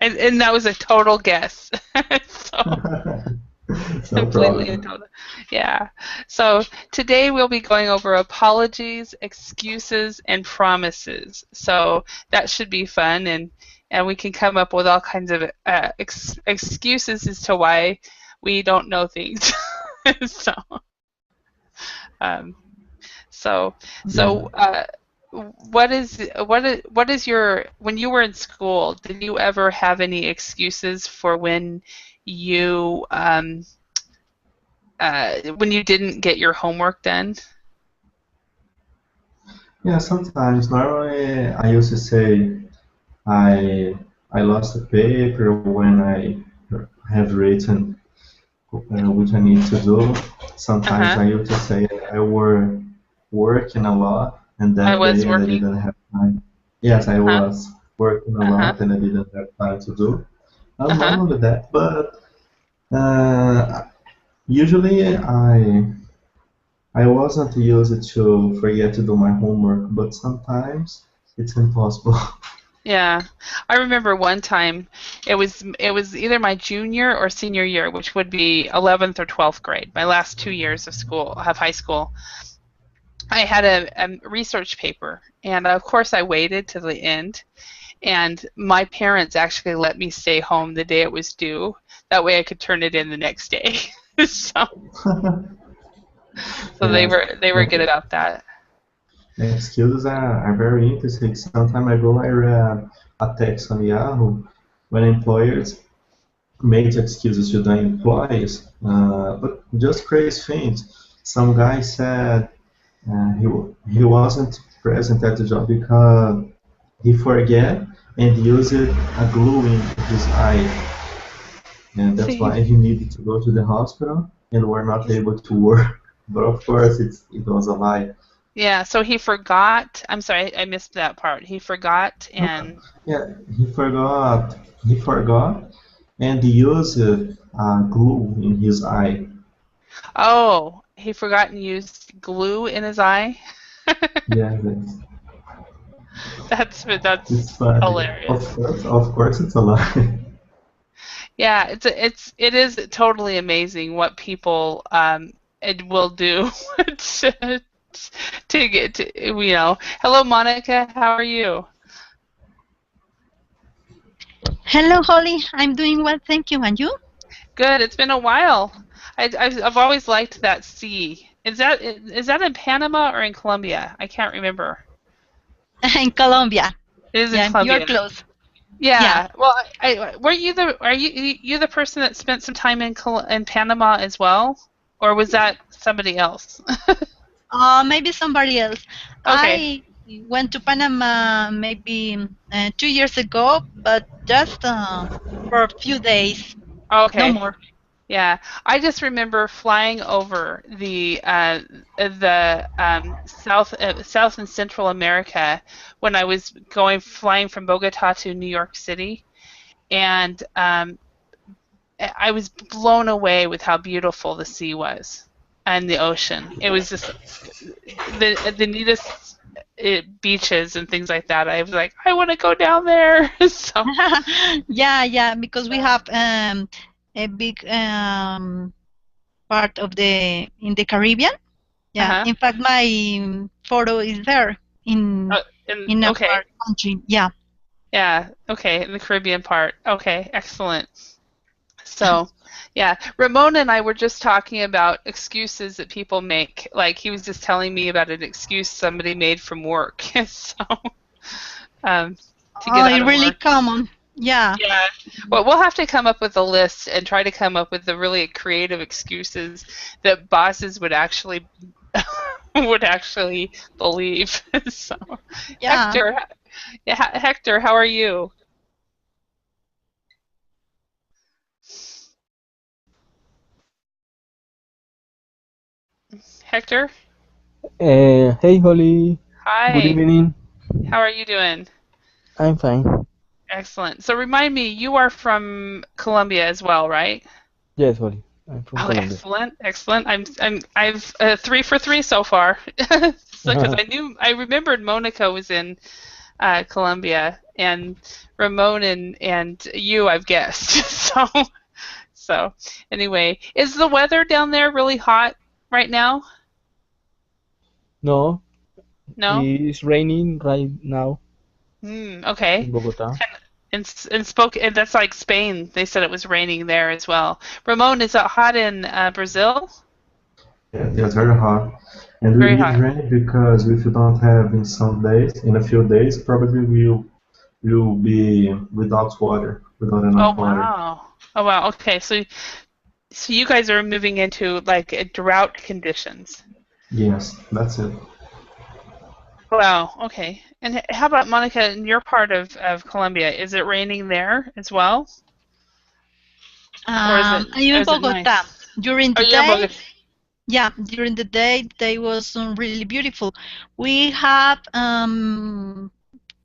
And that was a total guess. So No completely a problem. total. Yeah. So today we'll be going over apologies, excuses, and promises. So that should be fun, and we can come up with all kinds of excuses as to why we don't know things. so um, so Yeah. so what is your when you were in school? Did you ever have any excuses for when you didn't get your homework done? Yeah, sometimes. Normally, I used to say I I lost the paper when I have written which I need to do. Uh Sometimes huh. I used to say I were working a lot, and I that was day I working. didn't have time. Yes, I Uh huh. was working a Uh huh. lot, and I didn't have time to do. Uh Not huh. normally that, but usually I wasn't used to forget to do my homework, but sometimes it's impossible. Yeah, I remember one time it was either my junior or senior year, which would be 11th or 12th grade, my last 2 years of school, of high school. I had a research paper, and of course I waited to the end. And my parents actually let me stay home the day it was due. That way I could turn it in the next day. So they Yes, were good the about that. excuses are very interesting. Some time ago, I read a text on Yahoo when employers made excuses to the employees, but just crazy things. Some guy said he wasn't present at the job because he forget and used a glue in his eye, and that's See, why he needed to go to the hospital and were not he's, able to work. But of course, it was a lie. yeah, so he forgot. I'm sorry, I missed that part. He forgot and Yeah, he forgot, and used glue in his eye. oh, he forgot and used glue in his eye. Yeah, it's That's funny. hilarious. Of course, it's a lie. Yeah, it is totally amazing what people it will do to, to get to, Hello, Monica. How are you? Hello, Holly. I'm doing well, thank you. And you? Good. It's been a while. I've always liked that sea. Is that in Panama or in Colombia? I can't remember. In Colombia. It is in Yeah, you're Colombia. close. Yeah. Yeah. Well, were you the are you the person that spent some time in Panama as well, or was that somebody else? Maybe somebody else. Okay. I went to Panama maybe 2 years ago, but just for a few days, no Okay. more. Yeah, I just remember flying over the South and Central America when I was going flying from Bogota to New York City, and I was blown away with how beautiful the sea was and the ocean. It was just the neatest beaches and things like that. I was like, I want to go down there. So, Yeah, yeah, because we have a big part of the in the Caribbean. Yeah, uh-huh. in fact, my photo is there And in okay, our country. Yeah. yeah, okay, in the Caribbean part. Okay, excellent. So, yeah, Ramon and I were just talking about excuses that people make. Like he was just telling me about an excuse somebody made from work, so um, to Oh, get out it's of really work. common. Yeah. Yeah, well, we'll have to come up with a list and try to come up with the really creative excuses that bosses would actually believe. So, Yeah. Hector, yeah, Hector, how are you? Hector, Hey Holly, good hi. evening. How are you doing? I'm fine. Excellent. So remind me, you are from Colombia as well, right? Yes, Holly, I'm from Oh, Colombia. excellent, excellent. I've three for three so far. So because I remembered Monica was in Colombia, and Ramon and you, I've guessed. So anyway, is the weather down there really hot right now? No, No? it's raining right now Okay. in Bogota. And that's like Spain. They said it was raining there as well. Ramon, is it hot in Brazil? Yeah, it's very hot. And we Very need hot. rain because if you don't have in some days, in a few days, probably we'll be without water, without Oh enough water. wow. Oh wow. Okay. So you guys are moving into like drought conditions. Yes, that's it. Wow. Okay. And how about Monica, in your part of Colombia? Is it raining there as well, or is it I'm in Bogota. nice? During Oh, the you're in day, Bogota. yeah, during the day was really beautiful. We have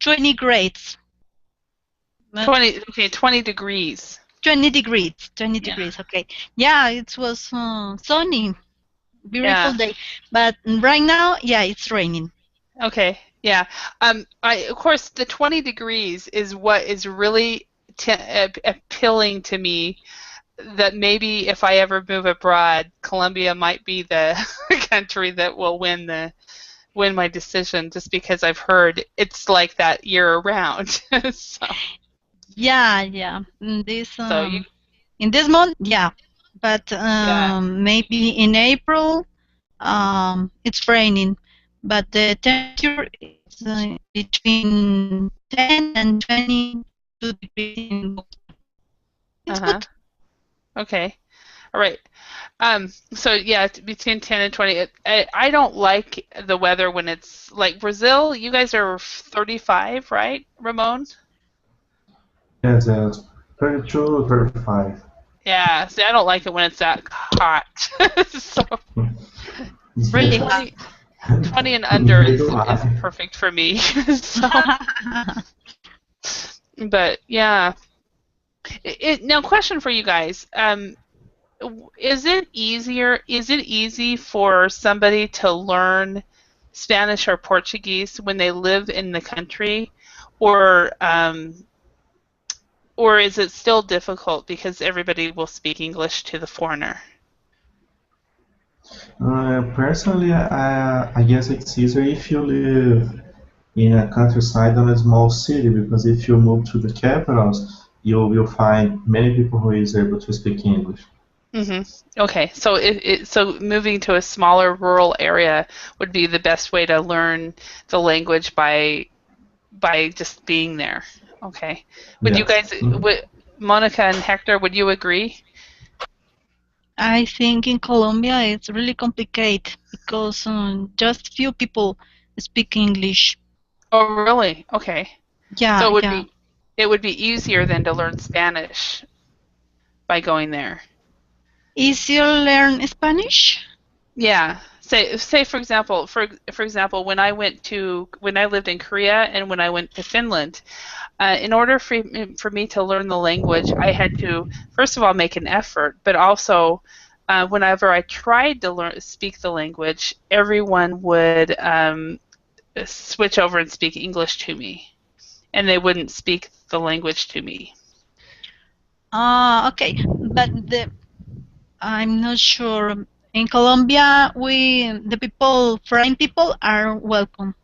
20 grades. 20 degrees. 20 degrees, 20 Yeah. degrees, okay. Yeah, it was sunny, beautiful Yeah. day. But right now, yeah, it's raining. Okay. Yeah. Of course, the 20 degrees is what is really appealing to me. That maybe if I ever move abroad, Colombia might be the country that will win my decision, just because I've heard it's like that year round. so, Yeah. so you, In this month, yeah. But yeah. maybe in April, it's raining. But the temperature is between 10 and 22 degrees. It's Uh-huh. good. Okay. All right. So yeah, between 10 and 20. I don't like the weather when it's like Brazil. You guys are 35, right, Ramon? Yes, yes. 32, 35. Yeah. See, I don't like it when it's that hot. so It's really hot. 20 and under is Regular. perfect for me. so, but yeah. Now, question for you guys. Is it easy for somebody to learn Spanish or Portuguese when they live in the country, or is it still difficult because everybody will speak English to the foreigner? Personally, I guess it's easier if you live in a countryside or a small city, because if you move to the capitals, you will find many people who is able to speak English. Okay, so so moving to a smaller rural area would be the best way to learn the language by just being there. Okay. Would you Yes. guys, Monica and Hector, would you agree? I think in Colombia it's really complicated because just few people speak English. Oh, really? Okay. Yeah, So yeah. it would be easier than to learn Spanish by going there. Easier learn Spanish? Yeah. Say for example, when I lived in Korea and when I went to Finland, in order for me to learn the language, I had to first of all make an effort, but also whenever I tried to speak the language, everyone would switch over and speak English to me, and they wouldn't speak the language to me. Okay, but I'm not sure. In Colombia, the foreign people are welcome.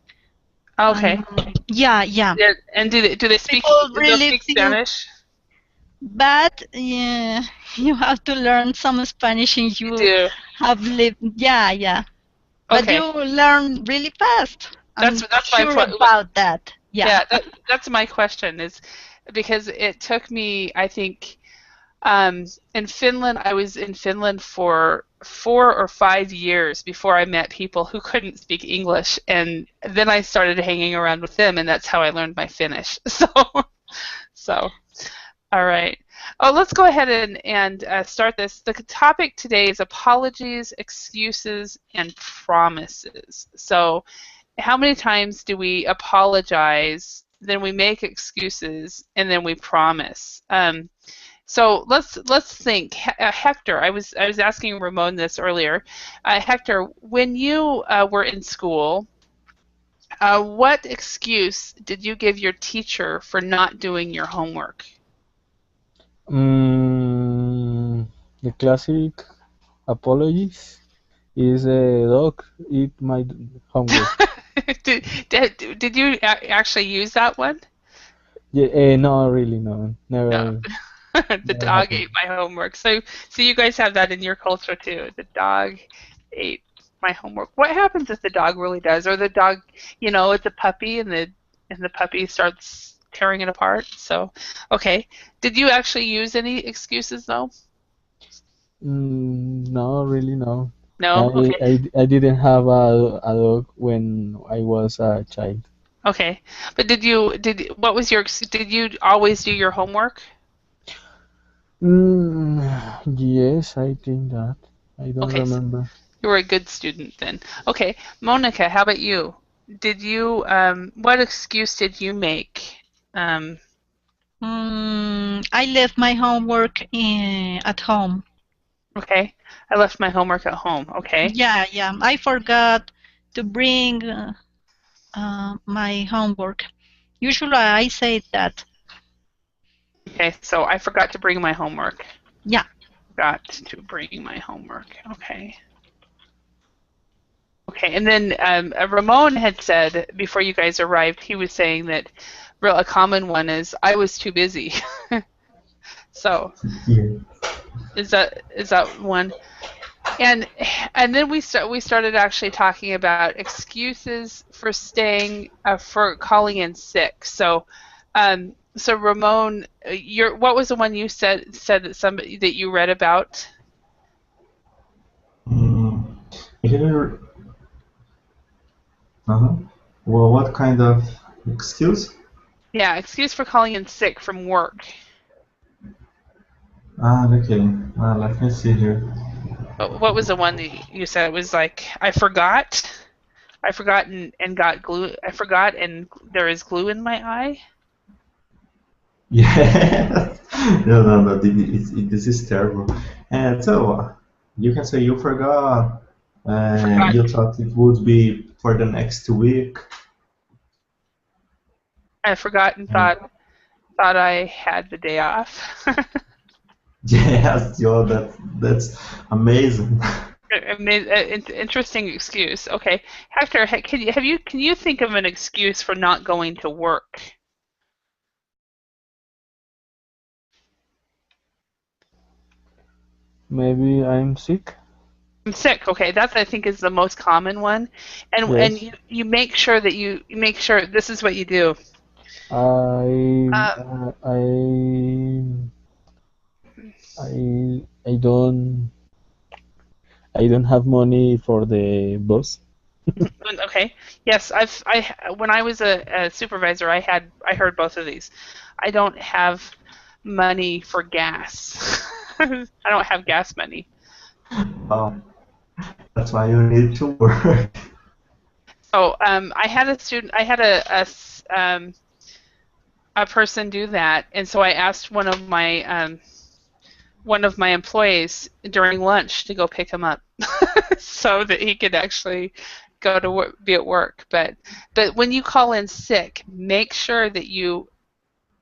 Okay. Yeah. And do they speak feel Spanish? But yeah, you have to learn some Spanish and You do. have lived. Yeah. But Okay. you learn really fast. That's sure my about that. Yeah. That's my question, is because it took me, I think, in Finland, I was in Finland for 4 or 5 years before I met people who couldn't speak English, and then I started hanging around with them, and that's how I learned my Finnish. So, all right. Oh, let's go ahead and start this. The topic today is apologies, excuses, and promises. So, how many times do we apologize, then we make excuses, and then we promise? So let's think. Hector, I was asking Ramon this earlier. Hector, when you were in school, what excuse did you give your teacher for not doing your homework? The classic apologies is a dog eat my homework. did you actually use that one? Yeah, no, really, no, No. never, The never dog happened. ate my homework. So you guys have that in your culture too. The dog ate my homework. What happens if the dog really does, or the dog, it's a puppy and the puppy starts tearing it apart? So, okay. Did you actually use any excuses though? No, really, no. No. Okay. I didn't have a dog when I was a child. Okay. But what was did you always do your homework? Yes, I think that. I don't Okay. remember. You were a good student then. Okay, Monica, how about you? Did you what excuse did you make? Um, I left my homework at home. okay, I left my homework at home. Okay. Yeah, yeah. I forgot to bring my homework. Usually I say that. Okay, so I forgot to bring my homework. Yeah. Forgot to bring my homework. Okay. Okay, and then Ramon had said before you guys arrived, he was saying that a common one is I was too busy. So Yeah. is that one? And then we started actually talking about excuses for for calling in sick. So so Ramon, what was the one you said that somebody that you read about? Mm, here, uh-huh. Well, what kind of excuse? Yeah, excuse for calling in sick from work. Okay. Let me see here. What was the one that you said? It was like I forgot and got glue. I forgot and there is glue in my eye. Yeah. No. This is terrible. And so you can say you forgot. Forgot. You thought it would be for the next week. I forgot and And thought I had the day off. yes, that's amazing. Interesting excuse. Okay, Hector, can you think of an excuse for not going to work? Maybe I'm sick. I'm sick. Okay, that I think is the most common one, and Yes. you make sure that you make sure this is what you do. I Uh, I don't have money for the bus. okay. Yes, when I was a supervisor, I heard both of these. I don't have money for gas. I don't have gas money. Oh, that's why you need to work. So I had a student, I had a person do that, and so I asked one of my employees during lunch to go pick him up, so that he could actually go to work, be at work. But when you call in sick, make sure that you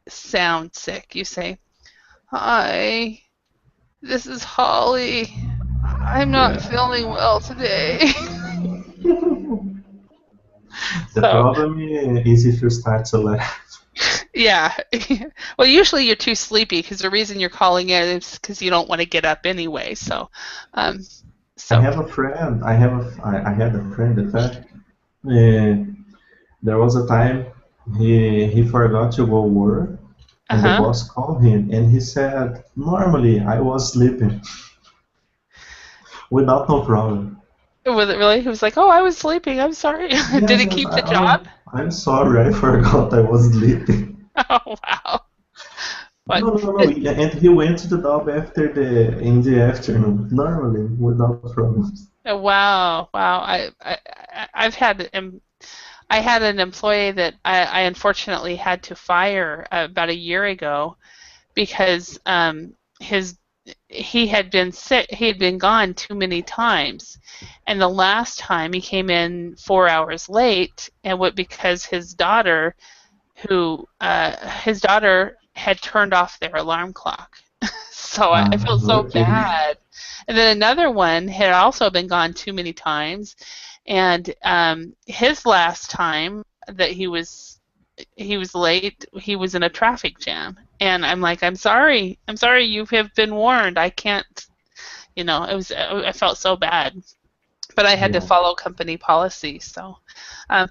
sound sick. You say, "Hi, this is Holly. I'm not Yeah. feeling well today." The So problem is if you start to laugh. yeah. Well, usually you're too sleepy because the reason you're calling in is because you don't want to get up anyway. So, um, I so have a friend. I had a friend. In fact, uh, there was a time he forgot to go work, and the uh-huh. boss called him, and he said, "Normally, I was sleeping without no problem." Was it really? He was like, "Oh, I was sleeping. I'm sorry." Did Yes, he yes. keep the job? I'm sorry. I forgot I was sleeping. Oh, wow. What? No. And he went to the job after in the afternoon, normally without problems. Wow, wow. I had an employee that I unfortunately had to fire about a year ago because his he had been sick. He had been gone too many times, and the last time he came in 4 hours late, and what because his daughter had turned off their alarm clock. So I felt so Okay. bad. And then another one had also been gone too many times, and his last time that he was late, he was in a traffic jam. And I'm like, I'm sorry, you have been warned. I can't, I felt so bad. But I had to Yeah. follow company policy. So,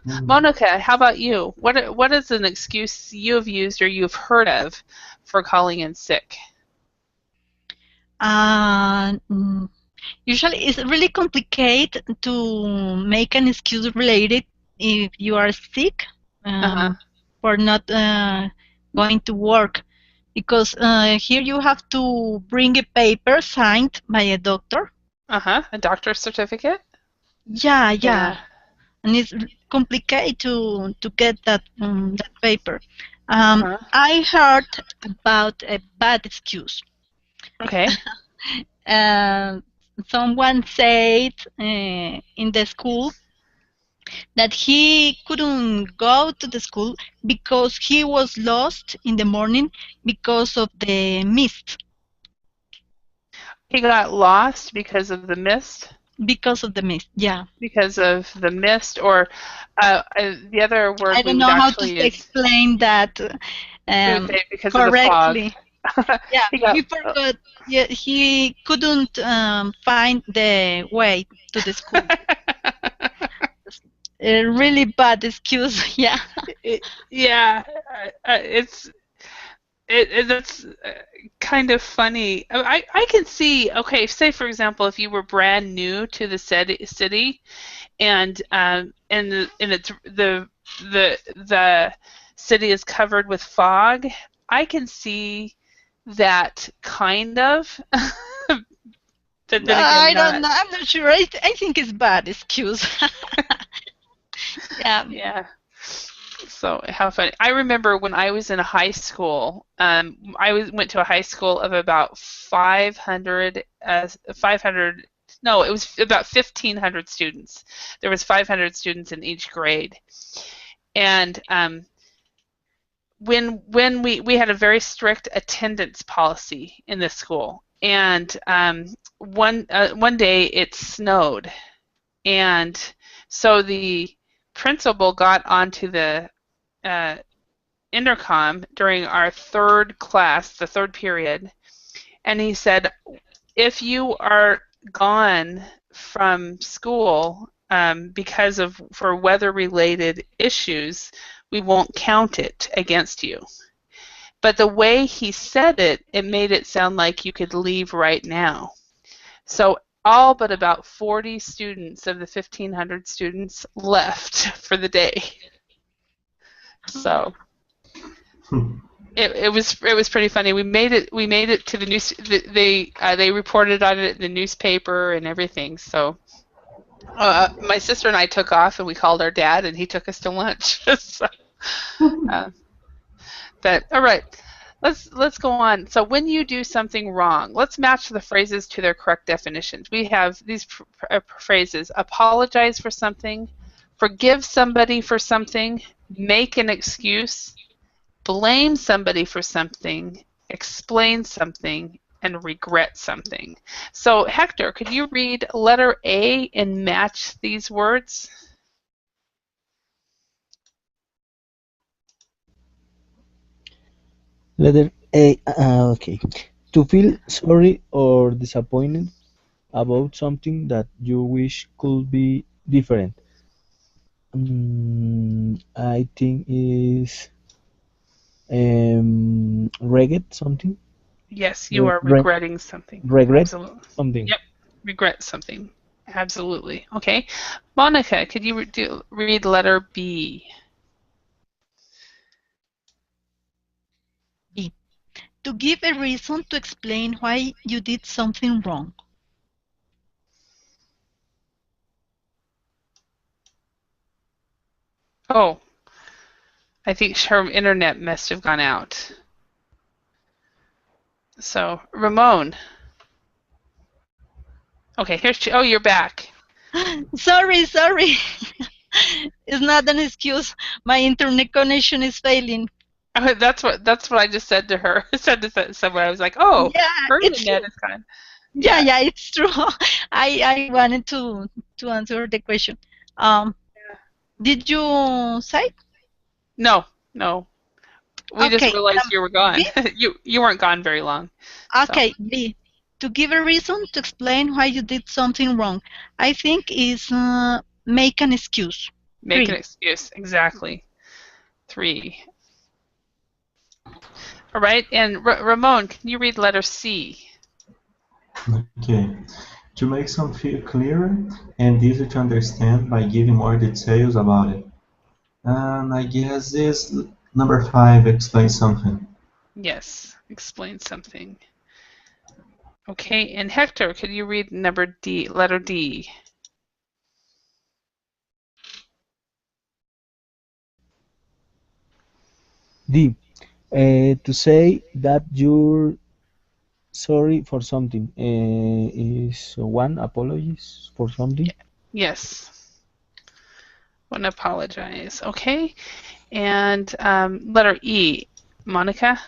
Mm. Monica, how about you? What is an excuse you have used or you've heard of for calling in sick? Mm, Usually, it's really complicated to make an excuse related if you are sick Uh-huh. for not going to work, because here you have to bring a paper signed by a doctor. Uh-huh. A doctor's certificate? Yeah, Yeah. yeah, and it's complicated to get that paper. Uh-huh. I heard about a bad excuse. Okay. Uh, Someone said in the school that he couldn't go to the school because he was lost in the morning because of the mist. He got lost because of the mist, Because of the mist, yeah. or the other I word we don't would know how to actually use, explain that we would say because of the fog. correctly. Yeah, He got he forgot. Yeah, he couldn't find the way to the school. A really bad excuse. Yeah. yeah, that's kind of funny. I can see. Okay, say for example, if you were brand new to the city, and it's the city is covered with fog, I can see that kind of. But then again, I don't not. know. I'm not sure. I think it's bad excuse. Yeah. Yeah. So how funny! I remember when I was in high school. Went to a high school of about 500. 500. No, it was about 1,500 students. There was 500 students in each grade, and when we had a very strict attendance policy in this school, and one day it snowed, and so the principal got onto the uh, intercom during our third class, the third period, and he said, if you are gone from school because of for weather-related issues, we won't count it against you. But the way he said it, it made it sound like you could leave right now. So all but about 40 students of the 1,500 students left for the day. So it was pretty funny. We made it to the news. They reported on it in the newspaper and everything. So my sister and I took off and we called our dad and he took us to lunch. So, but all right, let's go on. So when you do something wrong, let's match the phrases to their correct definitions. We have these phrases: apologize for something, forgive somebody for something, make an excuse, blame somebody for something, explain something, and regret something. So Hector, could you read letter A and match these words? Letter A. Okay. To feel sorry or disappointed about something that you wish could be different. I think is regret something. Yes, you are Re regretting something. regret Absolutely. something. Yep, regret something. Absolutely. Okay. Monica, could you read letter B? B. To give a reason to explain why you did something wrong. Oh, I think her internet must have gone out. So, Ramon. Okay, oh, you're back. Sorry. It's not an excuse. My internet connection is failing. That's what I just said to her. Said to someone. I was like, oh, Yeah, her it's internet is gone. yeah, it's true. I wanted to answer the question. Um, did you say? No. We just Okay, realized you were gone. B. You weren't gone very long. So. Okay, B. To give a reason to explain why you did something wrong. I think is make an excuse. Make an 3. excuse. Exactly. 3. All right. And Ramon, can you read letter C? Okay. To make some feel clearer and easier to understand by giving more details about it. And I guess this number 5 explains something. Yes. Explain something. Okay. And Hector, could you read letter D? D. To say that you're sorry for something is one apologies for something. Yes. Want to apologize. Okay. And letter E, Monica?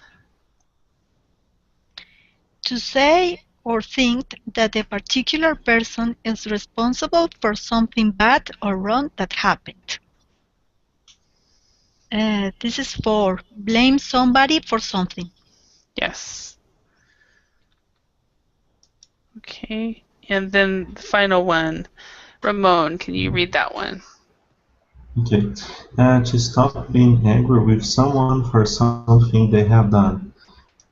To say or think that a particular person is responsible for something bad or wrong that happened. This is 4. Blame somebody for something. Yes. Okay. And then the final one, Ramon, can you read that one? Okay. To stop being angry with someone for something they have done.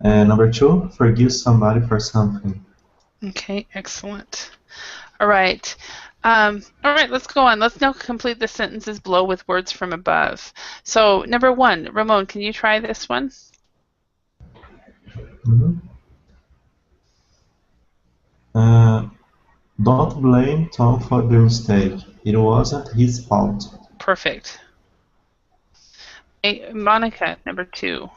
Number 2, forgive somebody for something. Okay, excellent. All right. Let's go on. Let's now complete the sentences below with words from above. So, number 1, Ramon, can you try this one? Mhm. Don't blame Tom for the mistake. It wasn't his fault. Perfect. Hey, Monica, number 2.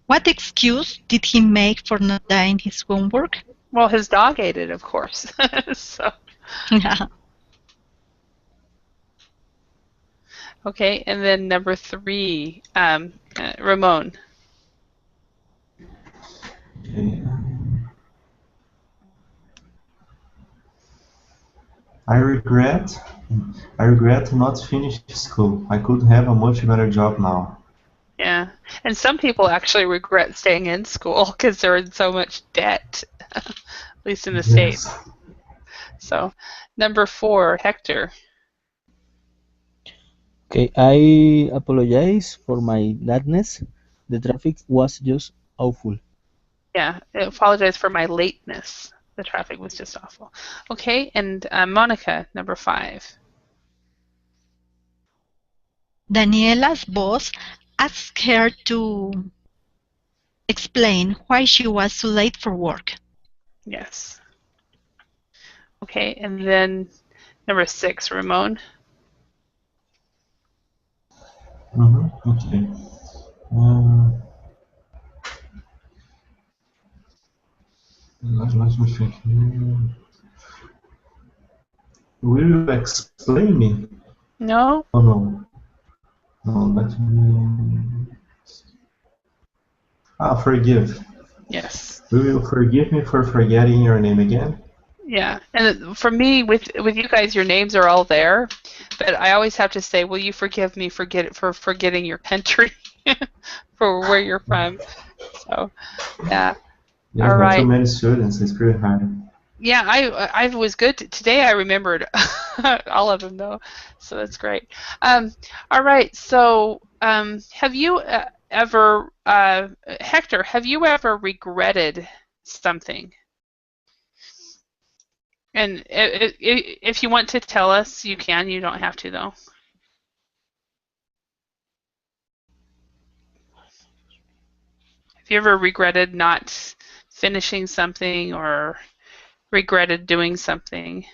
What excuse did he make for not doing his homework? Well, his dog ate it, of course. So, okay, and then number 3, Ramon. Okay. I regret not finishing school. I could have a much better job now. Yeah, and some people actually regret staying in school because they're in so much debt, at least in the States. Yes. So, number 4, Hector. Okay, I apologize for my lateness. The traffic was just awful. Yeah, I apologize for my lateness. The traffic was just awful. Okay, and Monica, number 5. Daniela's boss asked her to explain why she was so late for work. Yes. Okay, and then number 6, Ramon. Okay. Let me think. Will you explain me? No? Oh no. No, let me. Forgive. Yes. Will you forgive me for forgetting your name again? Yeah, and for me, with you guys, your names are all there, but I always have to say, will you forgive me for forgetting your country, for where you're from? So, yeah. Yes, All but too right. many students. It's pretty hard. Yeah, I was good today. I remembered all of them though, so that's great. All right. So, have you ever, Hector? Have you ever regretted something? And if you want to tell us, you can. You don't have to, though. Have you ever regretted not finishing something or regretted doing something?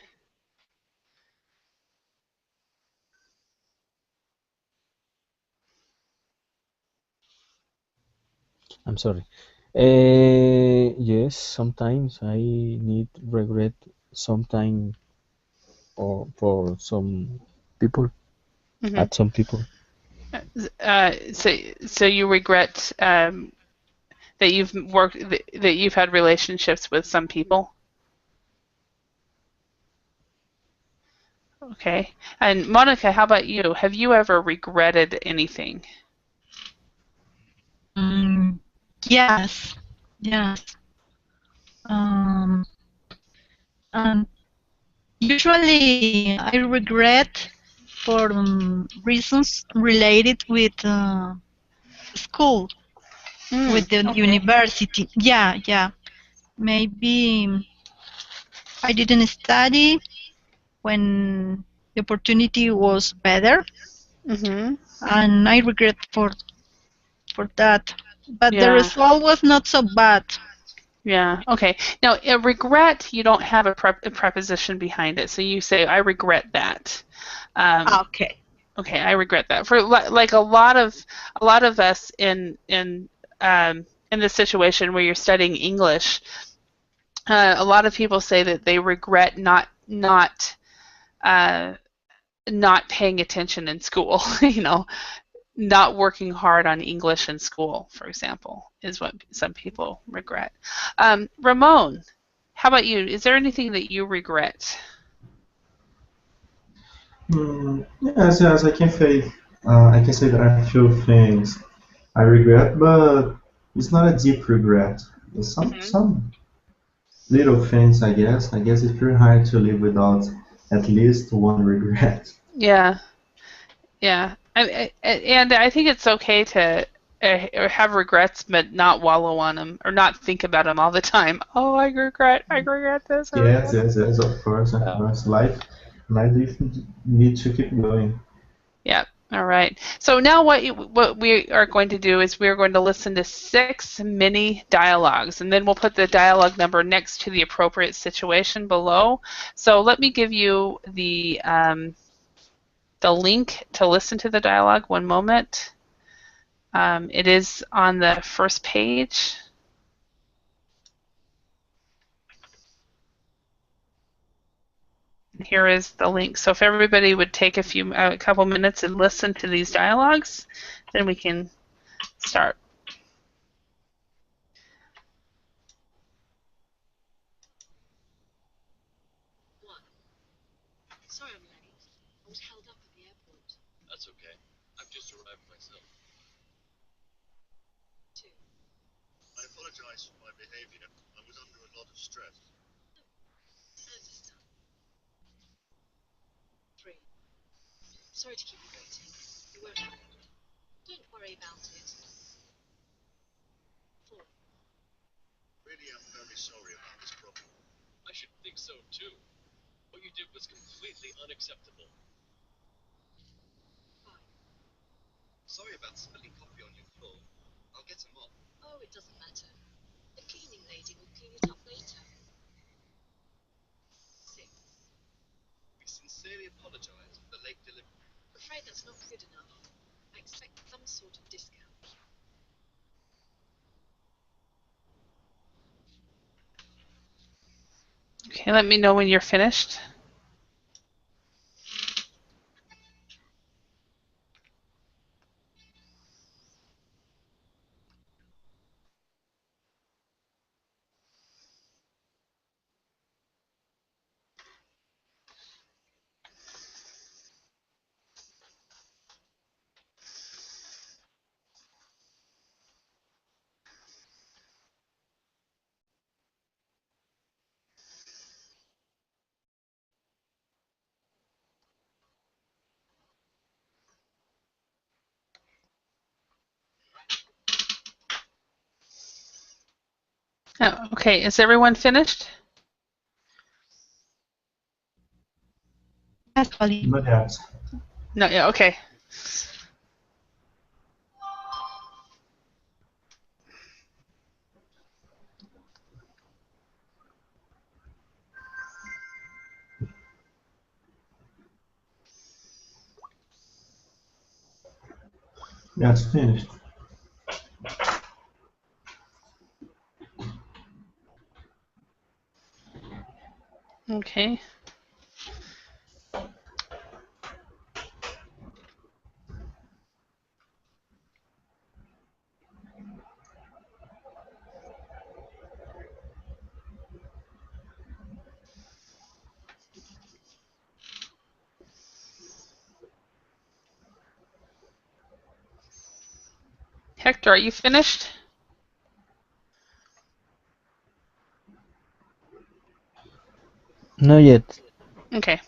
I'm sorry. Yes, sometimes I need regret sometime or for some people Hmm. at some people. So you regret that that you've had relationships with some people. Okay. And Monica, how about you? Have you ever regretted anything? Mm, yes, yes. Um, and usually I regret for reasons related with school, with the Okay. university. Yeah, yeah. Maybe I didn't study when the opportunity was better, Mhm. and I regret for that. But the Yeah. result was not so bad. Yeah. Okay. Now, a regret, you don't have a preposition behind it, so you say, "I regret that." Um, Okay. okay, I regret that. For like a lot of us in this situation where you're studying English, a lot of people say that they regret uh, not paying attention in school. You know, not working hard on English in school, for example, is what some people regret. Ramon, how about you? Is there anything that you regret? Yes, I can say there are a few things I regret, but it's not a deep regret. It's Hmm. some little things, I guess. I guess it's pretty hard to live without at least one regret. Yeah, yeah. And I think it's okay to have regrets, but not wallow on them or not think about them all the time. Oh, I regret this, I Yes, regret yes, yes, of course, of that. course. Life need to keep going. Yeah. All right. So now what we are going to do is we're going to listen to 6 mini dialogues, and then we'll put the dialogue number next to the appropriate situation below. So let me give you the link to listen to the dialogue. One moment. It is on the first page. Here is the link. So if everybody would take a couple minutes and listen to these dialogues, then we can start. Okay, let me know when you're finished. Oh, okay, is everyone finished? Yes, Polly. Not yet. No, yeah, okay. Yeah, it's finished. Okay. Hector, are you finished? Not yet. Okay.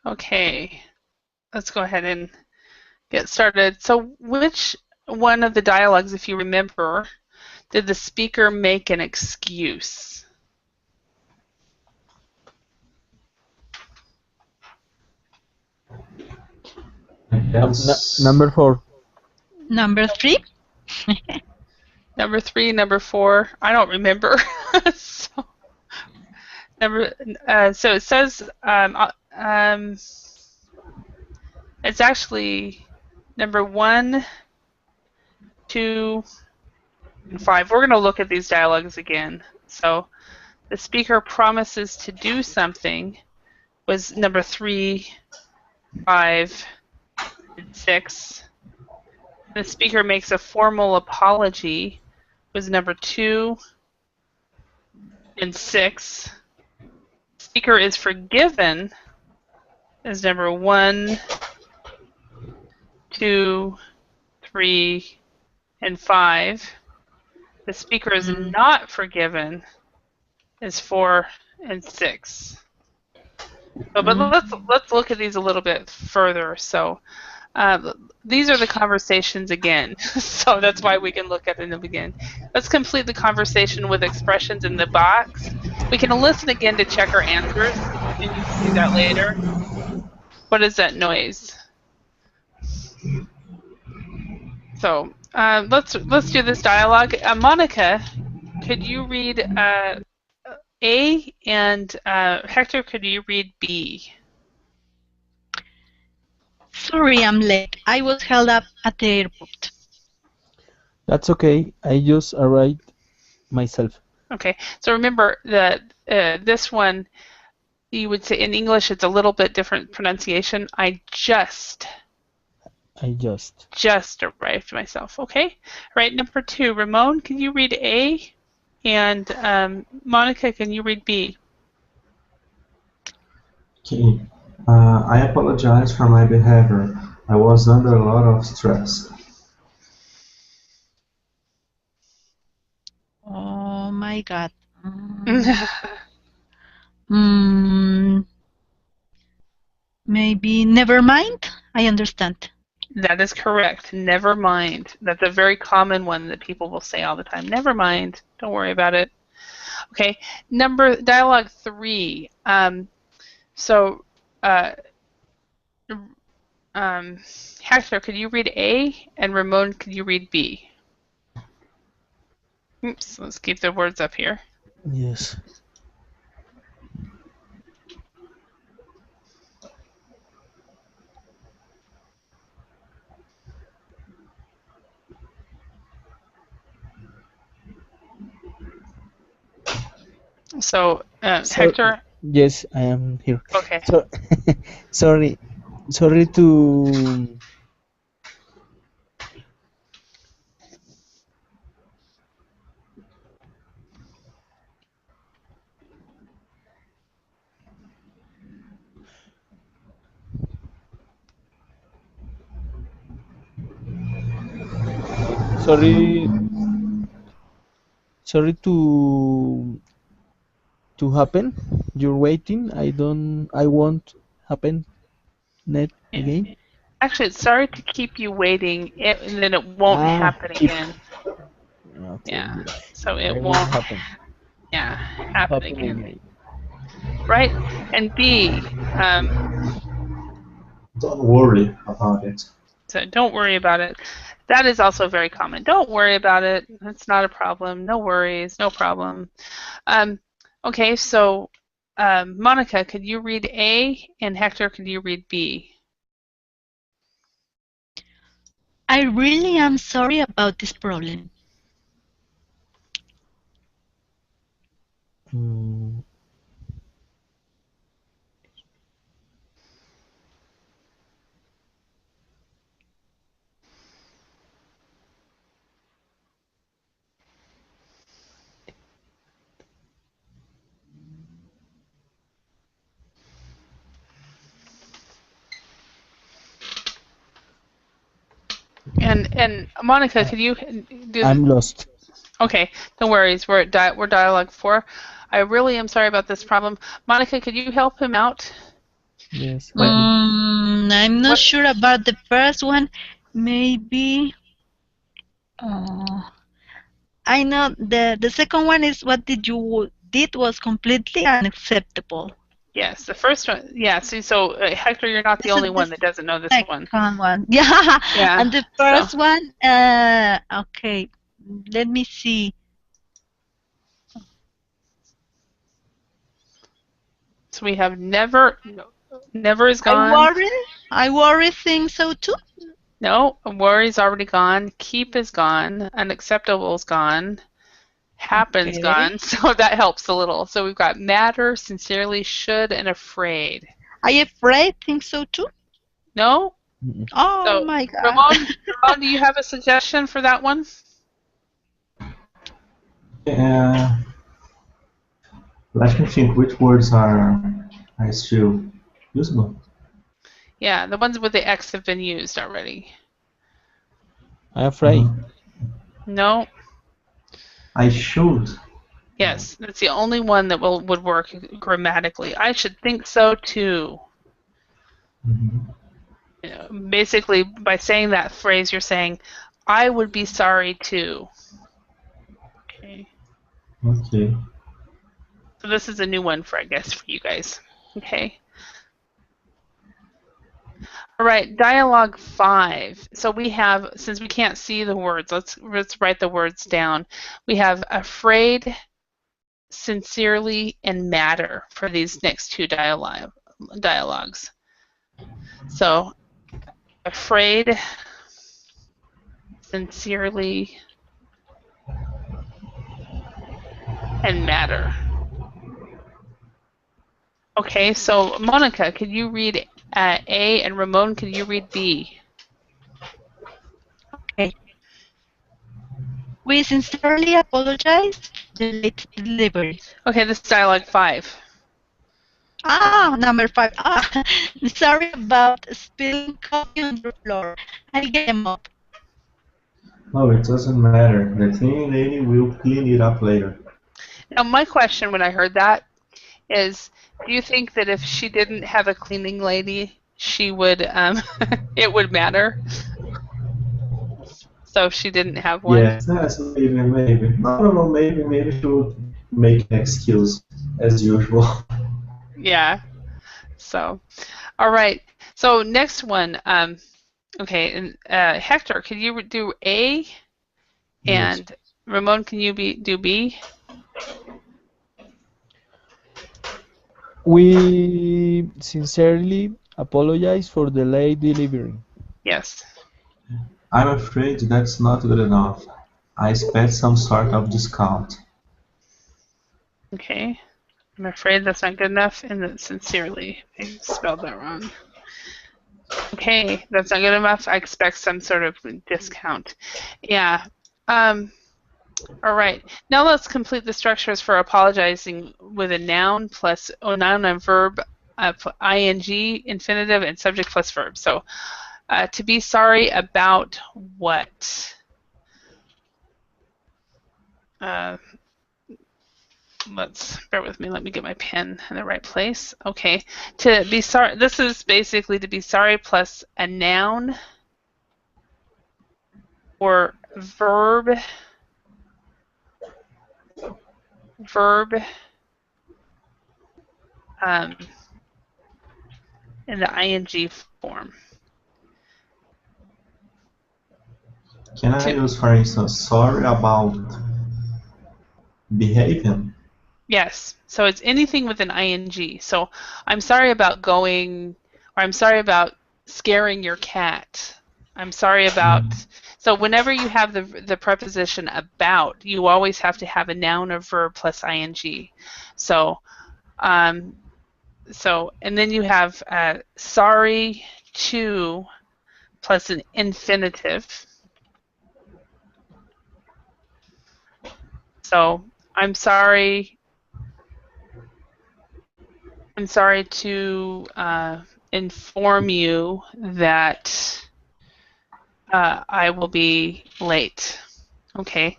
Okay. Let's go ahead and get started. So which one of the dialogues, if you remember, did the speaker make an excuse? Yes. Number 4. Number 3. Number 3, number 4, I don't remember. So so it says it's actually number 1, 2, and 5. We're going to look at these dialogues again. So the speaker promises to do something was number 3, 5, and 6. The speaker makes a formal apology was number 2 and 6. Speaker is forgiven is number 1, 2, 3, and 5. The speaker is not forgiven is 4 and 6. So, but let's look at these a little bit further. So these are the conversations again. So that's why we can look at them again. Let's complete the conversation with expressions in the box. We can listen again to check our answers, and you can do that later. What is that noise? So let's do this dialogue. Monica, could you read A, and Hector, could you read B? Sorry, I'm late. I was held up at the airport. That's okay. I just arrived myself. Okay, so remember that this one, you would say in English, it's a little bit different pronunciation. I just arrived myself. Okay, right. Number 2, Ramon, can you read A? And Monica, can you read B? Okay. I apologize for my behavior. I was under a lot of stress. Oh my God. Maybe never mind. I understand. That is correct. Never mind. That's a very common one that people will say all the time. Never mind. Don't worry about it. Okay. Dialogue 3. Hector, could you read A? And Ramon, could you read B? Oops. Let's keep the words up here. Yes. So, Hector? Yes, I am here. Okay. So, sorry to Sorry, sorry to happen. You're waiting. I won't happen net again. Actually, sorry to keep you waiting, and then it won't Ah, happen keep. again. Okay, Yeah, yes. so it I won't, won't happen. happen Happen again. again. Right? And B, Don't worry about it. so don't worry about it. That is also very common. Don't worry about it. It's not a problem. No worries. No problem. Okay, so Monica, could you read A? And Hector, could you read B? I really am sorry about this problem. Mm, And Monica, could you do? I'm lost. Okay, no worries. We're at we're dialogue 4. I really am sorry about this problem. Monica, could you help him out? Yes, What? help me. I'm not What? sure about the first one. Maybe. Uh, I know the second one is what did was completely unacceptable. Yes, the first one. Yeah. So Hector, you're not the This is only the one that doesn't know this one. second one. Yeah. Yeah. And the first one, okay. Let me see. So we have never. Never is gone. I worry think so too. No, worry's already gone. Keep is gone. Unacceptable is gone. Happen's Okay. gone. So that helps a little. So we've got matter, sincerely, should, and afraid. I afraid think so too. No? Mm-mm. Oh So, my God. Ramon, do you have a suggestion for that one? Let me think which words are still usable. Yeah, the ones with the X have been used already. I'm afraid. No? I should. Yes, that's the only one that would work grammatically. I should think so too. Mhm. You know, basically, by saying that phrase, you're saying, I would be sorry too. Okay. Okay. So this is a new one for, I guess, for you guys. Okay. All right, dialogue 5. So we have, since we can't see the words, let's write the words down. We have afraid, sincerely, and matter for these next two dialogues. So afraid, sincerely, and matter. Okay, so Monica, could you read A, and Ramon, could you read B? Okay. We sincerely apologize for the late delivery. Okay, this is dialogue 5. Number 5. Sorry about spilling coffee on the floor. I'll get them up. No, it doesn't matter. The cleaning lady will clean it up later. Now, my question when I heard that is, do you think that if she didn't have a cleaning lady, she would, it would matter? So if she didn't have one? Yes, maybe. No, maybe she would make an excuse as usual. Yeah. So, all right. So next one, okay, and Hector, can you do A? Yes. And Ramon, can you do B? We sincerely apologize for the late delivery. Yes. I'm afraid that's not good enough. I expect some sort of discount. Okay. I'm afraid that's not good enough, and that sincerely. I spelled that wrong. Okay, that's not good enough. I expect some sort of discount. Yeah. All right. Now let's complete the structures for apologizing with a noun plus a noun and verb, ing, infinitive, and subject plus verb. So, to be sorry about what? let's bear with me. Let me get my pen in the right place. Okay. To be sorry. This is basically to be sorry plus a noun or verb. In the ing form. Can I use, for instance, sorry about behaving? Yes. So it's anything with an ing. So I'm sorry about going, or I'm sorry about scaring your cat. I'm sorry about. So whenever you have the preposition about, you always have to have a noun or verb plus ing. So, and then you have sorry to plus an infinitive. So I'm sorry to inform you that I will be late. Okay.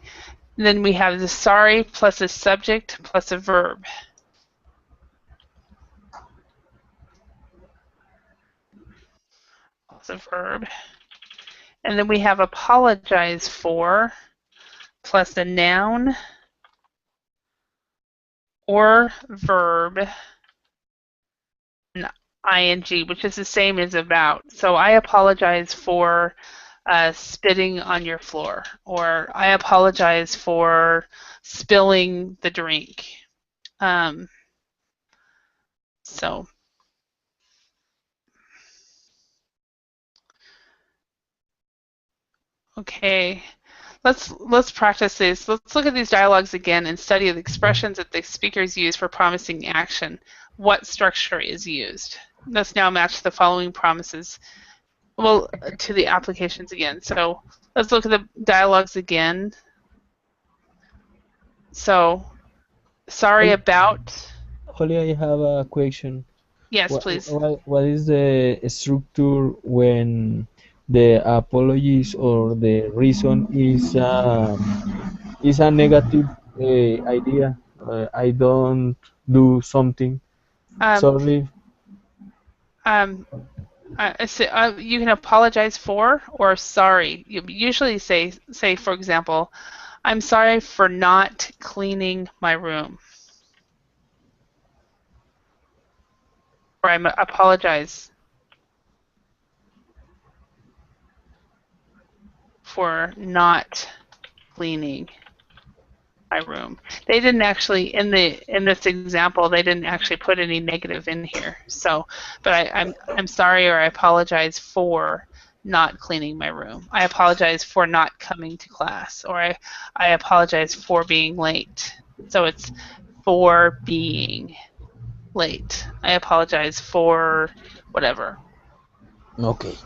And then we have the sorry plus a subject plus a verb. Plus a verb. And then we have apologize for plus a noun or verb and ing, which is the same as about. So I apologize for spitting on your floor, or I apologize for spilling the drink. So okay, let's practice this. Let's look at these dialogues again and study the expressions that the speakers use for promising action. What structure is used? Let's now match the following promises, well, to the applications again. So let's look at the dialogues again. So, sorry about. Holly, I have a question. Yes, please. What is the structure when the apologies or the reason is a negative idea? I don't do something. Sorry. You can apologize for or sorry. You usually say for example, I'm sorry for not cleaning my room. Or I apologize for not cleaning my room. They didn't actually in this example they didn't actually put any negative in here. So, but I'm sorry or I apologize for not cleaning my room. I apologize for not coming to class, or I apologize for being late. So it's for being late. I apologize for whatever. Okay.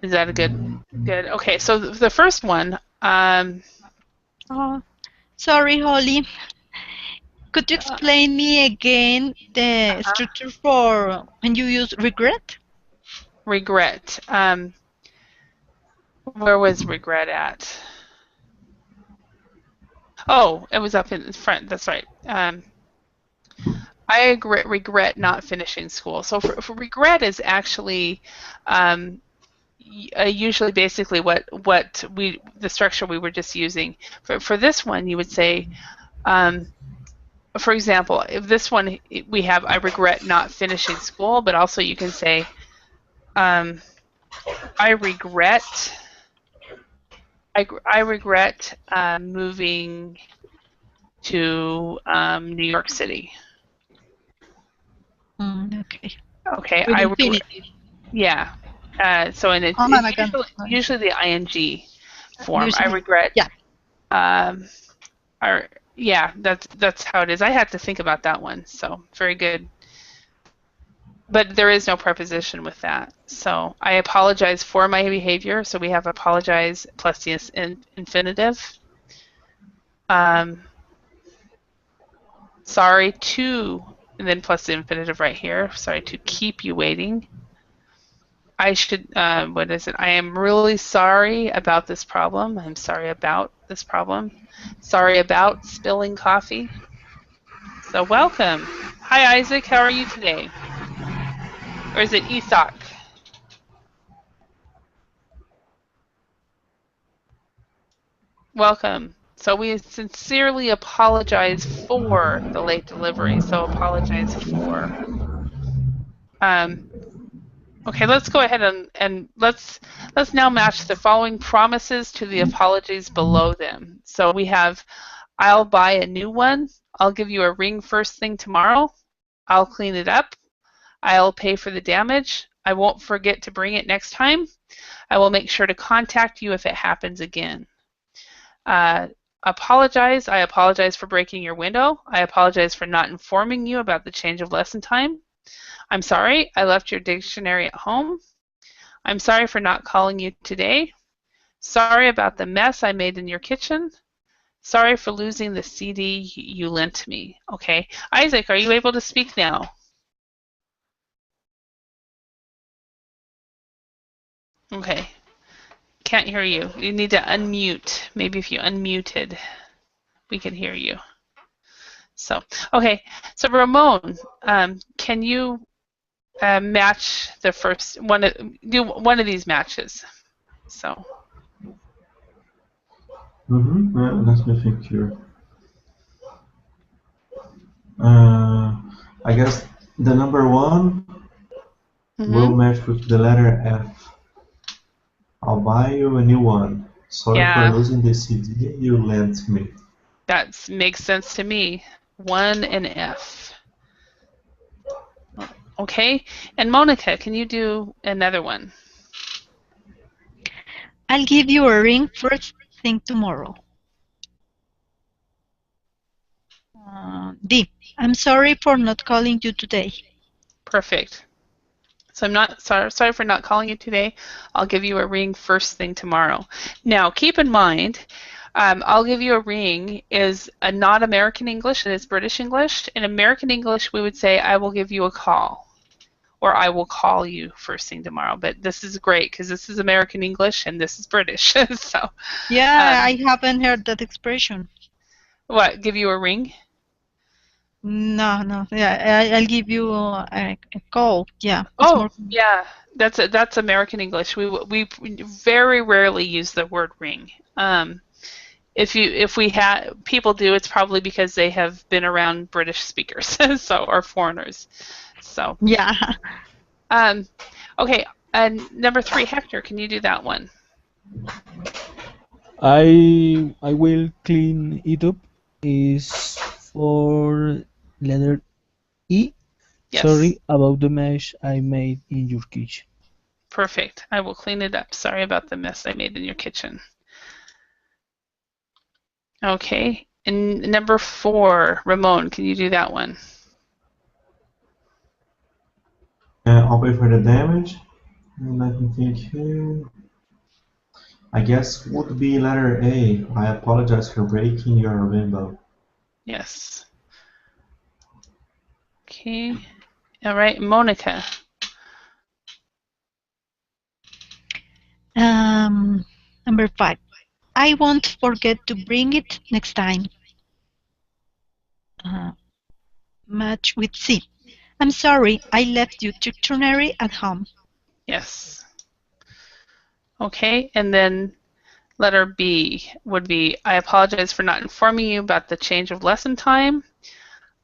Is that a good? Okay, so the first one. Sorry, Holly. Could you explain me again the structure for when you use regret? Regret. Where was regret at? Oh, it was up in front. That's right. I regret not finishing school. So for regret is actually usually basically what the structure we were just using. For this one, you would say, for example, if this one we have, I regret not finishing school, but also you can say, I regret moving to New York City. Okay. Okay. With infinitive. Yeah. So and it's usually the ing form. I regret. Yeah. Yeah, that's how it is. I had to think about that one. So very good. But there is no preposition with that. So I apologize for my behavior. So we have apologize plus the infinitive. Sorry to, and then plus the infinitive right here. Sorry to keep you waiting. I should, what is it? I am really sorry about this problem. I'm sorry about this problem. Sorry about spilling coffee. So welcome. Hi, Isaac. How are you today? Or is it Isak? Welcome. So we sincerely apologize for the late delivery. So apologize for. Okay, let's go ahead and let's now match the following promises to the apologies below them. So we have, I'll buy a new one. I'll give you a ring first thing tomorrow. I'll clean it up. I'll pay for the damage. I won't forget to bring it next time. I will make sure to contact you if it happens again. Apologize. I apologize for breaking your window. I apologize for not informing you about the change of lesson time. I'm sorry, I left your dictionary at home. I'm sorry for not calling you today. Sorry about the mess I made in your kitchen. Sorry for losing the CD you lent me. Okay, Isaac, are you able to speak now? Okay, can't hear you. You need to unmute. Maybe if you unmuted, we can hear you. So, okay, so Ramon, can you match the first one? Do one of these matches. So. Let me think here. I guess the number one will match with the letter F. I'll buy you a new one. Sorry for losing the CD you lent me. That makes sense to me. 1 and F. Okay, and Monica, can you do another one? I'll give you a ring first thing tomorrow. D. I'm sorry for not calling you today. Perfect. So I'm not sorry for not calling you today. I'll give you a ring first thing tomorrow. Now, keep in mind, I'll give you a ring is not American English, it is British English. In American English, we would say, I will give you a call, or I will call you first thing tomorrow. But this is great because this is American English and this is British. So. Yeah, I haven't heard that expression. What? Give you a ring? No. Yeah, I'll give you a call. Yeah. Oh, yeah. That's American English. We very rarely use the word ring. If we have people do, it's probably because they have been around British speakers, so or foreigners. So. Yeah. Okay. And number 3, Hector, can you do that one? I will clean it up. Is for letter E. Yes. Sorry about the mess I made in your kitchen. Perfect. I will clean it up. Sorry about the mess I made in your kitchen. Okay. And number 4, Ramon, can you do that one? I'll pay for the damage. And let me think here. I guess would be letter A. I apologize for breaking your window. Yes. Okay. All right, Monica. Number 5. I won't forget to bring it next time. Match with C. I'm sorry, I left your dictionary at home. Yes. Okay, and then letter B would be, I apologize for not informing you about the change of lesson time.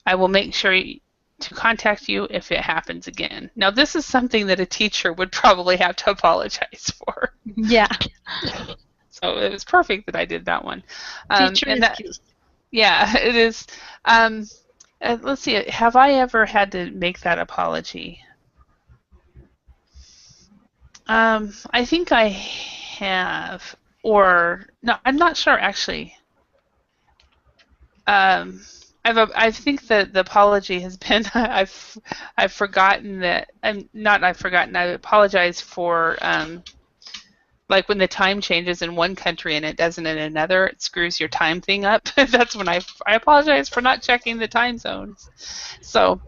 I will make sure to contact you if it happens again. Now, this is something that a teacher would probably have to apologize for. Yeah. So it was perfect that I did that one. Teacher excuse. Yeah, it is. Let's see. Have I ever had to make that apology? I think I have, or no, I'm not sure actually. I think that the apology has been I've forgotten that I've forgotten. I apologize for like when the time changes in one country and it doesn't in another, it screws your time thing up. That's when I apologize for not checking the time zones. So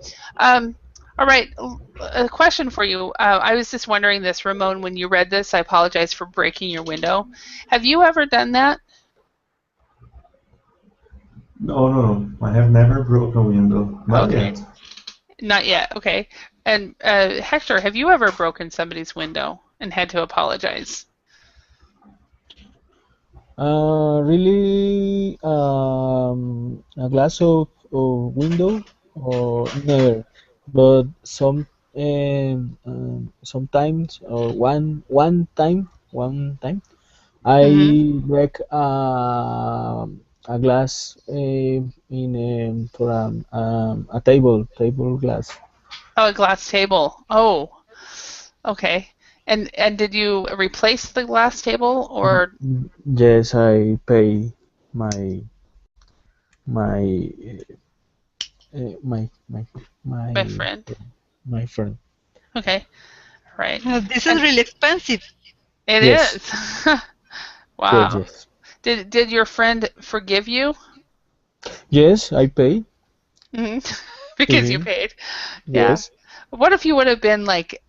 All right, a question for you. I was just wondering this, Ramon, when you read this, I apologize for breaking your window. Have you ever done that? No, no, no. I have never broken a window. Not Okay, yet. not yet. Okay. And Hector, have you ever broken somebody's window and had to apologize? Really, a glass of window or never, but sometimes or one time Mm-hmm. I break a glass in for a table glass. Oh, a glass table. Oh, okay. And did you replace the glass table or Yes, I pay my my my my my friend? my friend. Okay, right. This is And really expensive. it Yes, is. yes, Wow. yes, Did your friend forgive you? yes. I pay Hmm. to Because you him. paid. Yeah. Yes. What if you would have been like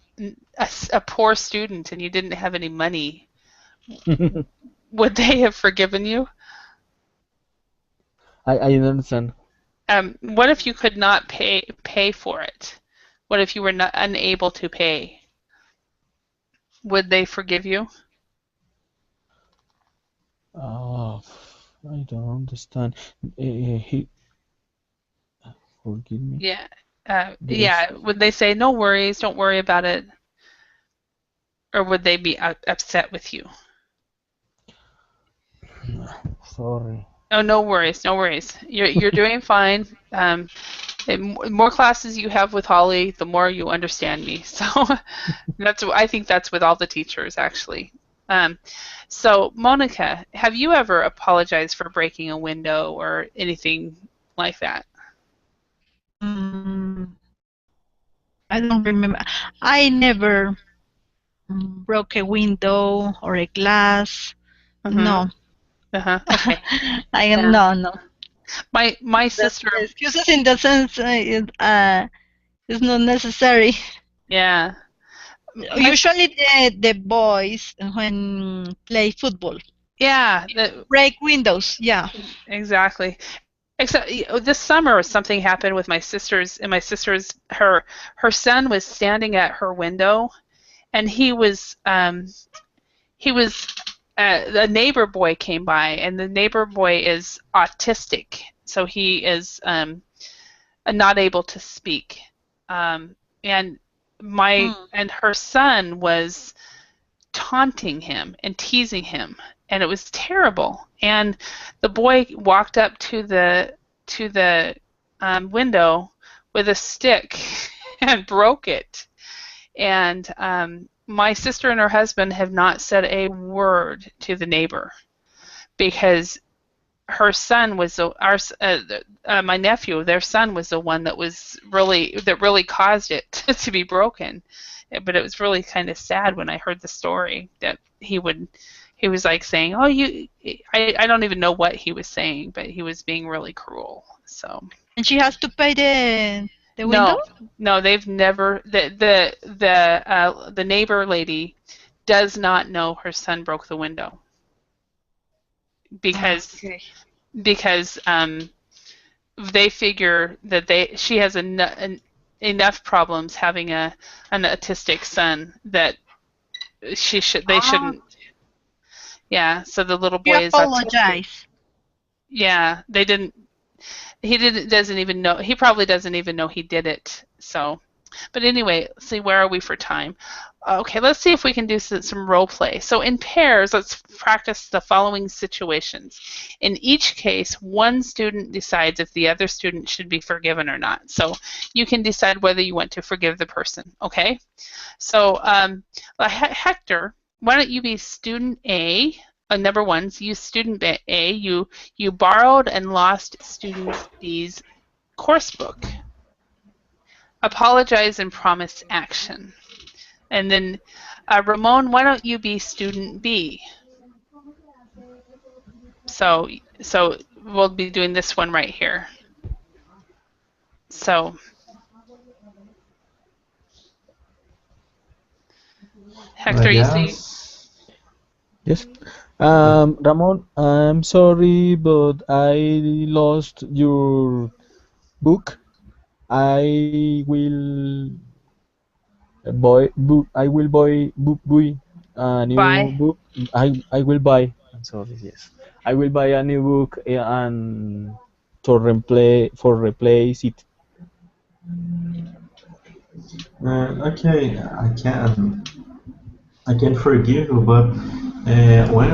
a poor student and you didn't have any money? Would they have forgiven you? I don't understand. What if you could not pay for it? What if you were not unable to pay? Would they forgive you? Oh, I don't understand. He forgive me. Yeah. Yes. Yeah. Would they say, no worries, don't worry about it? Or would they be upset with you? Sorry. Oh, no worries, no worries. You're doing fine. The more classes you have with Holly, the more you understand me. So I think that's with all the teachers actually. Um, so Monica, have you ever apologized for breaking a window or anything like that? Mm, I don't remember. I never broke a window or a glass. Uh-huh. No. Uh-huh. Okay. I am Yeah. no. My The sister, excuses in the sense is not necessary. yeah. My Usually the boys when play football yeah, the, break windows. Yeah. exactly. Except this summer something happened with my sister's and my sister's her son was standing at her window and he was a neighbor boy came by and the neighbor boy is autistic so he is not able to speak and my Mm. and her son was taunting him and teasing him and it was terrible and the boy walked up to the window with a stick and broke it and my sister and her husband have not said a word to the neighbor because her son was my nephew their son was the one that really caused it to be broken but it was really kind of sad when I heard the story that he was like saying oh I don't even know what he was saying but he was being really cruel so And she has to pay the window? no, no, they've never the neighbor lady does not know her son broke the window because Okay. because they figure that she has enough problems having an autistic son that they Ah, shouldn't. Yeah, so the little you boy is autistic. apologize. Yeah, they didn't. He didn't doesn't even know. He probably doesn't even know he did it. So, but anyway, let's see where are we for time? Okay, let's see if we can do some role play. So in pairs, let's practice the following situations. In each case, one student decides if the other student should be forgiven or not. So you can decide whether you want to forgive the person. Okay. So Hector, why don't you be student A? Number one, so you student A. You borrowed and lost student B's course book. Apologize and promise action. And then, Ramon, why don't you be student B? So we'll be doing this one right here. So Hector, you see? Yes. Ramon, I'm sorry, but I lost your book. I will buy a new Bye. book. I will buy. I'm sorry. Yes, I will buy a new book and to replace it. Okay, I can forgive you, but when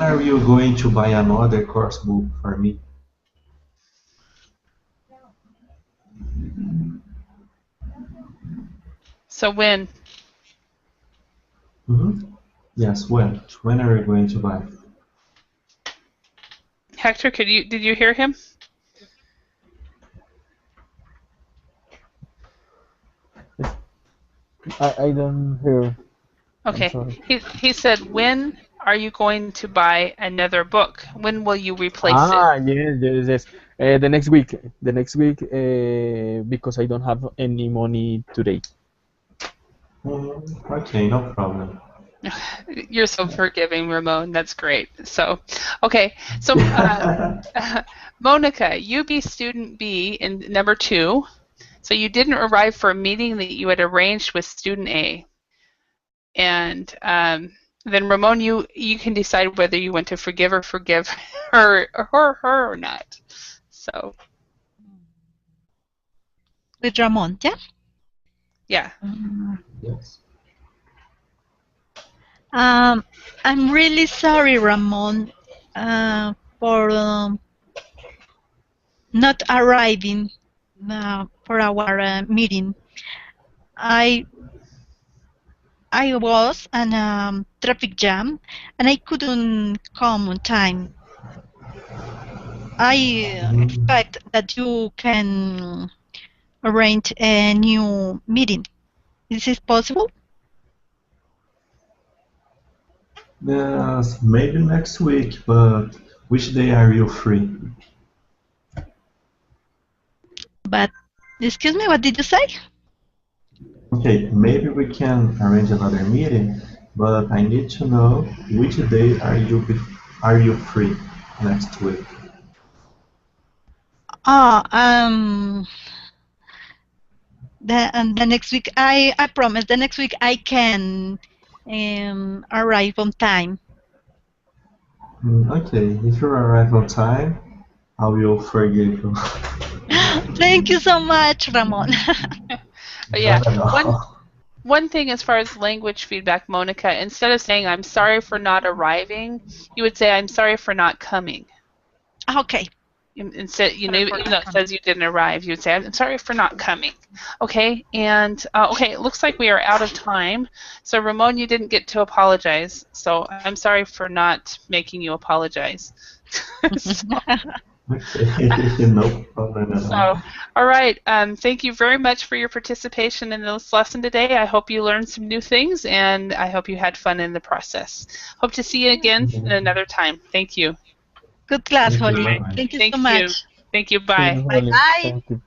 are you going to buy another course book for me? So when? Yes, when? When are you going to buy? Hector, did you hear him? I don't hear. I'm Okay. sorry. He said, when are you going to buy another book? When will you replace it? Yes. The next week. The next week, because I don't have any money today. Okay, no problem. You're so forgiving, Ramon. That's great. So, okay. So, Monica, you be student B in number 2. So you didn't arrive for a meeting that you had arranged with student A. And then Ramon, you can decide whether you want to forgive her or not. So, With Ramon, yeah? yeah. Yes. I'm really sorry, Ramon, for not arriving for our meeting. I was in a traffic jam and I couldn't come on time. I expect that you can arrange a new meeting. Is this possible? Yes, maybe next week, but which day are you free? But excuse me, what did you say? Okay, maybe we can arrange another meeting, but I need to know which day are you free next week? Ah, the next week I promise the next week I can arrive on time. Okay, if you arrive on time, I will forgive you. Thank you so much, Ramon. But yeah, Not at all. one thing as far as language feedback, Monica, instead of saying I'm sorry for not arriving, you would say I'm sorry for not coming. Okay. Instead, even though it says you didn't arrive, you would say I'm sorry for not coming. Okay, and okay, it looks like we are out of time. So Ramon, you didn't get to apologize. So I'm sorry for not making you apologize. Okay, no problem at all. So, all right. Thank you very much for your participation in this lesson today. I hope you learned some new things, and I hope you had fun in the process. Hope to see you again another time. Thank you. Good class, Thank you, Holly. bye-bye. Thank you so Thank you. much. Thank you. Thanks, Bye. Bye Holly. bye. Thank you.